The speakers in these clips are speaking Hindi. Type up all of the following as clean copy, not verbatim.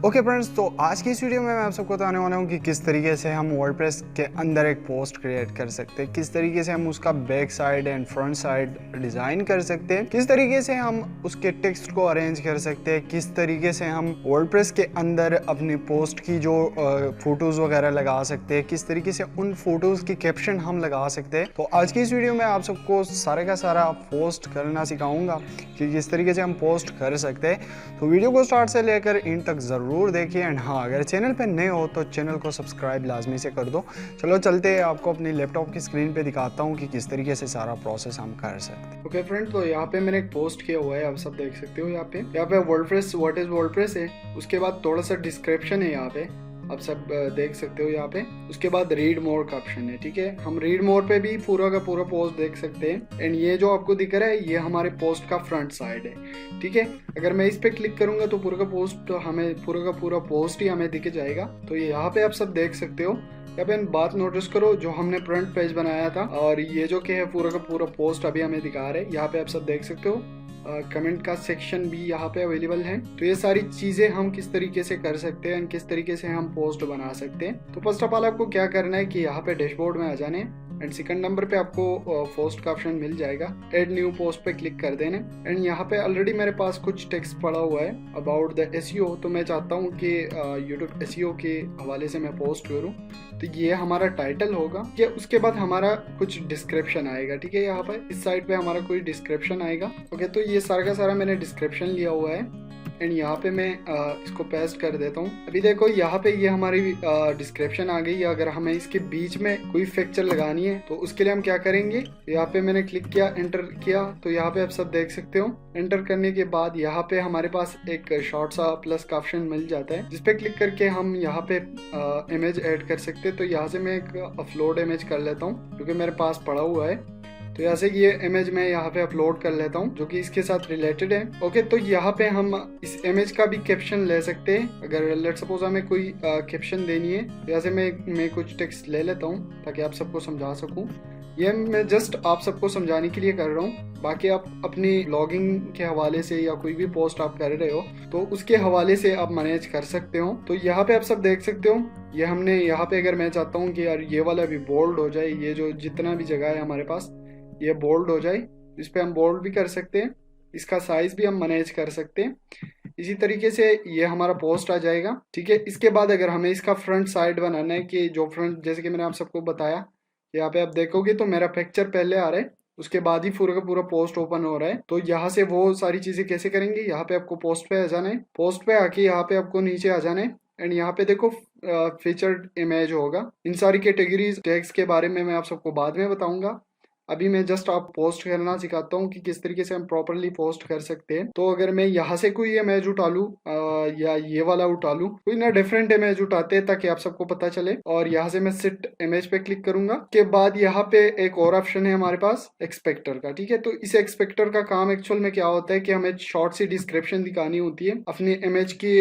ओके फ्रेंड्स, तो आज की इस वीडियो में मैं आप सबको बताने वाला हूँ कि किस तरीके से हम वर्डप्रेस के अंदर एक पोस्ट क्रिएट कर सकते हैं, किस तरीके से हम उसका back side and front side design कर सकते हैं, किस तरीके से हम उसके टेक्स्ट को अरेंज कर सकते हैं, किस तरीके से हम वर्डप्रेस के अंदर अपनी पोस्ट की जो फोटोज़ वगैरह लगा सकते हैं, किस तरीके से उन फोटोज़ की कैप्शन हम लगा सकते हैं। तो आज की इस वीडियो में आप सबको सारे का सारा पोस्ट करना सिखाऊंगा कि किस तरीके से हम पोस्ट कर सकते हैं। तो वीडियो को स्टार्ट से लेकर एंड तक ज़रूर देखिए एंड हाँ, अगर चैनल पे नए हो तो चैनल को सब्सक्राइब लाजमी से कर दो। चलो चलते हैं, आपको अपनी लैपटॉप की स्क्रीन पे दिखाता हूँ कि किस तरीके से सारा प्रोसेस हम कर सकते हैं। ओके फ्रेंड, तो यहाँ पे मैंने एक पोस्ट किया हुआ है, आप सब देख सकते हो। यहाँ पे वर्डप्रेस व्हाट इज वर्डप्रेस है, उसके बाद थोड़ा सा डिस्क्रिप्शन है यहाँ पे, आप सब देख सकते हो यहाँ पे। उसके बाद रीड मोर का ऑप्शन है, ठीक है। हम रीड मोर पे भी पूरा का पूरा पोस्ट देख सकते हैं। एंड ये जो आपको दिख रहा है ये हमारे पोस्ट का फ्रंट साइड है, ठीक है। अगर मैं इस पे क्लिक करूंगा तो पूरा का पोस्ट हमें पूरा का पूरा पोस्ट ही हमें दिख जाएगा। तो ये यहाँ पे आप सब देख सकते हो। यहाँ पे बात नोटिस करो, जो हमने फ्रंट पेज बनाया था और ये जो कि है पूरा का पूरा पोस्ट अभी हमें दिखा रहे हैं। यहाँ पे आप सब देख सकते हो। कमेंट का सेक्शन भी यहाँ पे अवेलेबल है। तो ये सारी चीजें हम किस तरीके से कर सकते हैं, किस तरीके से हम पोस्ट बना सकते हैं। तो फर्स्ट ऑफ ऑल आपको क्या करना है कि यहाँ पे डैशबोर्ड में आ जाने एंड सेकंड नंबर पे आपको पोस्ट का ऑप्शन मिल जाएगा। एड न्यू पोस्ट पे क्लिक कर देने एंड यहाँ पे ऑलरेडी मेरे पास कुछ टेक्स्ट पड़ा हुआ है अबाउट द एसईओ। तो मैं चाहता हूँ कि यूट्यूब एसईओ के हवाले से मैं पोस्ट करूँ। तो ये हमारा टाइटल होगा, ठीक है। उसके बाद हमारा कुछ डिस्क्रिप्शन आएगा, ठीक है। यहाँ पे इस साइड पे हमारा कोई डिस्क्रिप्शन आएगा। ओके, तो ये सारा का सारा मैंने डिस्क्रिप्शन लिया हुआ है एंड यहाँ पे मैं इसको पेस्ट कर देता हूँ। अभी देखो यहाँ पे ये हमारी डिस्क्रिप्शन आ गई। अगर हमें इसके बीच में कोई पिक्चर लगानी है तो उसके लिए हम क्या करेंगे, यहाँ पे मैंने क्लिक किया, एंटर किया। तो यहाँ पे आप सब देख सकते हो। एंटर करने के बाद यहाँ पे हमारे पास एक शॉर्ट सा प्लस का ऑप्शन मिल जाता है, जिसपे क्लिक करके हम यहाँ पे इमेज ऐड कर सकते हैं। तो यहाँ से मैं एक अपलोड इमेज कर लेता हूँ क्योंकि मेरे पास पड़ा हुआ है। तो यहाँ से ये इमेज मैं यहाँ पे अपलोड कर लेता हूँ जो कि इसके साथ रिलेटेड है। ओके, तो यहाँ पे हम इस इमेज का भी कैप्शन ले सकते हैं। अगर लेट्स सपोज हमें कोई कैप्शन देनी है तो यहाँ से मैं कुछ टेक्स्ट ले लेता हूँ ताकि आप सबको समझा सकूँ। ये मैं जस्ट आप सबको समझाने के लिए कर रहा हूँ। बाकी आप अपनी ब्लॉगिंग के हवाले से या कोई भी पोस्ट आप कर रहे हो तो उसके हवाले से आप मैनेज कर सकते हो। तो यहाँ पे आप सब देख सकते हो। ये हमने यहाँ पे, अगर मैं चाहता हूँ कि यार ये वाला भी बोल्ड हो जाए, ये जो जितना भी जगह है हमारे पास ये बोल्ड हो जाए, इस पे हम बोल्ड भी कर सकते हैं। इसका साइज भी हम मैनेज कर सकते हैं। इसी तरीके से ये हमारा पोस्ट आ जाएगा, ठीक है। इसके बाद अगर हमें इसका फ्रंट साइड बनाना है कि जो फ्रंट, जैसे कि मैंने आप सबको बताया, यहाँ पे आप देखोगे तो मेरा पिक्चर पहले आ रहा है, उसके बाद ही पूरा का पूरा पोस्ट ओपन हो रहा है। तो यहाँ से वो सारी चीजें कैसे करेंगे, यहाँ पे आपको पोस्ट पे आ जाना है। पोस्ट पे आके यहाँ पे आपको नीचे आ जाना है एंड यहाँ पे देखो फीचर्ड इमेज होगा। इन सारी कैटेगरीज टैग्स के बारे में मैं आप सबको बाद में बताऊंगा। अभी मैं जस्ट आप पोस्ट करना सिखाता हूँ कि किस तरीके से हम प्रॉपरली पोस्ट कर सकते हैं। तो अगर मैं यहाँ से कोई इमेज उठा लूँ या ये वाला उठा लूँ, कोई ना डिफरेंट इमेज उठाते हैं ताकि आप सबको पता चले। और यहाँ से मैं सिट इमेज पे क्लिक करूंगा। के बाद यहाँ पे एक और ऑप्शन है हमारे पास एक्सपेक्टर का, ठीक है। तो इस एक्सपेक्टर का काम एक्चुअल में क्या होता है कि हमें शॉर्ट सी डिस्क्रिप्शन दिखानी होती है अपनी इमेज की।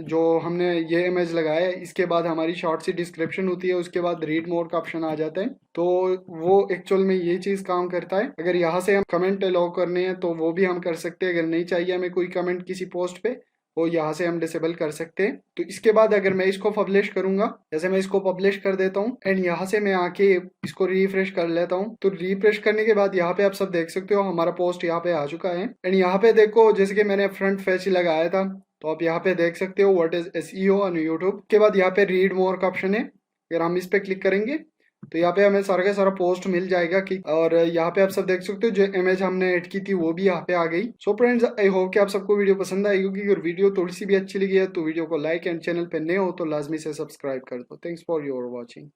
जो हमने ये इमेज लगाया है इसके बाद हमारी शॉर्ट सी डिस्क्रिप्शन होती है, उसके बाद रीड मोर का ऑप्शन आ जाता है। तो वो एक्चुअल में ये चीज काम करता है। अगर यहाँ से हम कमेंट अलाउ करने हैं तो वो भी हम कर सकते हैं। अगर नहीं चाहिए हमें कोई कमेंट किसी पोस्ट पे, वो यहाँ से हम डिसेबल कर सकते हैं। तो इसके बाद अगर मैं इसको पब्लिश करूंगा, जैसे मैं इसको पब्लिश कर देता हूँ एंड यहाँ से मैं आके इसको रिफ्रेश कर लेता हूँ। तो रिफ्रेश करने के बाद यहाँ पे आप सब देख सकते हो हमारा पोस्ट यहाँ पे आ चुका है। एंड यहाँ पे देखो, जैसे कि मैंने फ्रंट पेज लगाया था, तो आप यहाँ पे देख सकते हो what is SEO on YouTube. के बाद यहाँ पे रीड मोर का ऑप्शन है, अगर हम इस पे क्लिक करेंगे तो यहाँ पे हमें सारा का सारा पोस्ट मिल जाएगा कि, और यहाँ पे आप सब देख सकते हो जो इमेज हमने ऐड की थी वो भी यहाँ पे आ गई। सो फ्रेंड्स, आई होप कि आप सबको वीडियो पसंद आएगी, क्योंकि अगर वीडियो थोड़ी सी भी अच्छी लगी है तो वीडियो को लाइक एंड चैनल पे नए हो तो लाजमी से सब्सक्राइब कर दो। Thanks for your watching.